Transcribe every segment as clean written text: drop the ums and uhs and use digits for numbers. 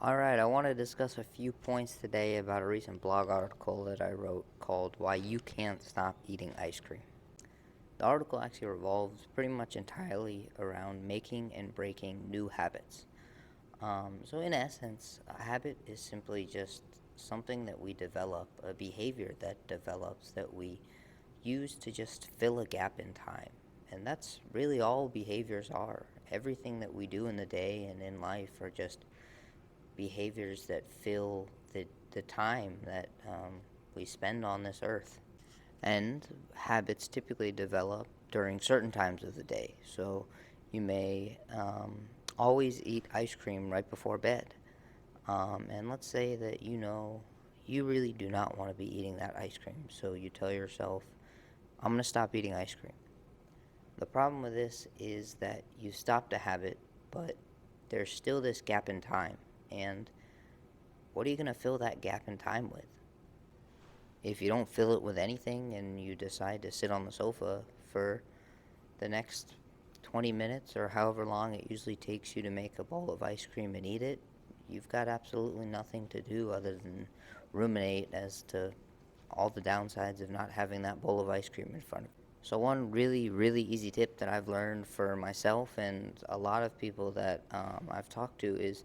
Alright, I want to discuss a few points today about a recent blog article that I wrote called Why You Can't Stop Eating Ice Cream. The article actually revolves pretty much entirely around making and breaking new habits. So, in essence, a habit is simply just something that we develop, a behavior that develops that we use to just fill a gap in time. And that's really all behaviors are. Everything that we do in the day and in life are just behaviors that fill the time that we spend on this earth. And habits typically develop during certain times of the day. So you may always eat ice cream right before bed. And let's say that you really do not want to be eating that ice cream. So you tell yourself, I'm going to stop eating ice cream. The problem with this is that you stopped a habit, but there's still this gap in time. And what are you going to fill that gap in time with? If you don't fill it with anything and you decide to sit on the sofa for the next 20 minutes or however long it usually takes you to make a bowl of ice cream and eat it, you've got absolutely nothing to do other than ruminate as to all the downsides of not having that bowl of ice cream in front of you. So one really, really easy tip that I've learned for myself and a lot of people that I've talked to is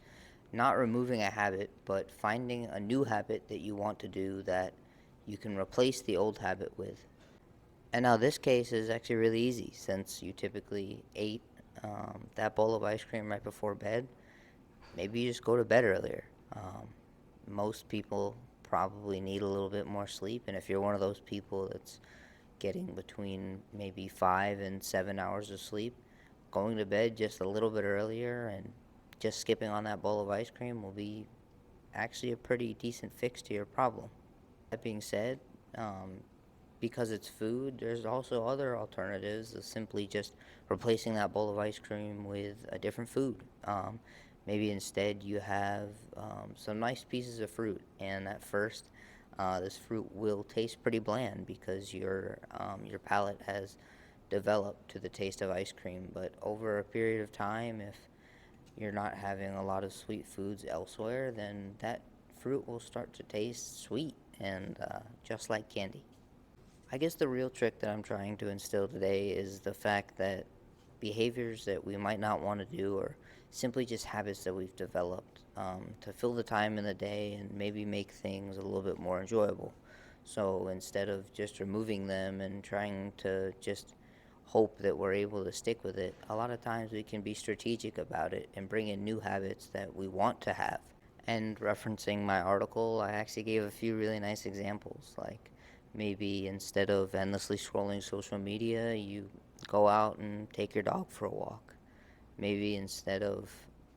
not removing a habit, but finding a new habit that you want to do that you can replace the old habit with. And now this case is actually really easy since you typically ate that bowl of ice cream right before bed. Maybe you just go to bed earlier. Most people probably need a little bit more sleep, and if you're one of those people that's getting between maybe 5 and 7 hours of sleep, going to bed just a little bit earlier and just skipping on that bowl of ice cream will be actually a pretty decent fix to your problem. That being said, because it's food, there's also other alternatives of simply just replacing that bowl of ice cream with a different food. Maybe instead you have some nice pieces of fruit, and at first, this fruit will taste pretty bland because your palate has developed to the taste of ice cream. But over a period of time, if you're not having a lot of sweet foods elsewhere, then that fruit will start to taste sweet and just like candy. I guess the real trick that I'm trying to instill today is the fact that behaviors that we might not want to do are simply just habits that we've developed to fill the time in the day and maybe make things a little bit more enjoyable. So instead of just removing them and trying to just hope that we're able to stick with it, a lot of times we can be strategic about it and bring in new habits that we want to have. And referencing my article, I actually gave a few really nice examples. Like maybe instead of endlessly scrolling social media, you go out and take your dog for a walk. Maybe instead of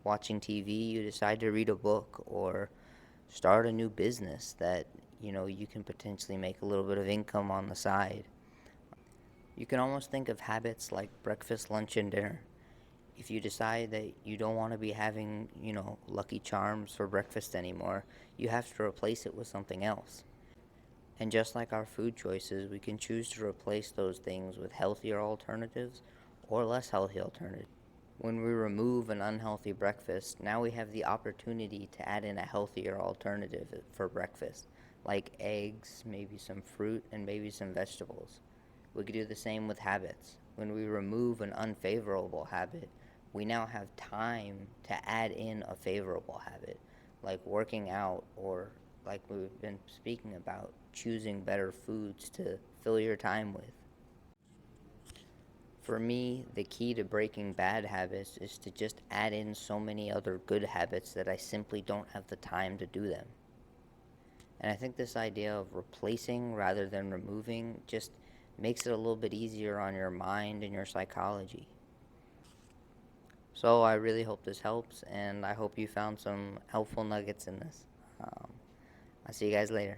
watching TV, you decide to read a book or start a new business that you can potentially make a little bit of income on the side. You can almost think of habits like breakfast, lunch, and dinner. If you decide that you don't want to be having, Lucky Charms for breakfast anymore, you have to replace it with something else. And just like our food choices, we can choose to replace those things with healthier alternatives or less healthy alternatives. When we remove an unhealthy breakfast, now we have the opportunity to add in a healthier alternative for breakfast, like eggs, maybe some fruit, and maybe some vegetables. We could do the same with habits. When we remove an unfavorable habit, we now have time to add in a favorable habit, like working out or, like we've been speaking about, choosing better foods to fill your time with. For me, the key to breaking bad habits is to just add in so many other good habits that I simply don't have the time to do them. And I think this idea of replacing rather than removing just makes it a little bit easier on your mind and your psychology. So I really hope this helps, and I hope you found some helpful nuggets in this. I'll see you guys later.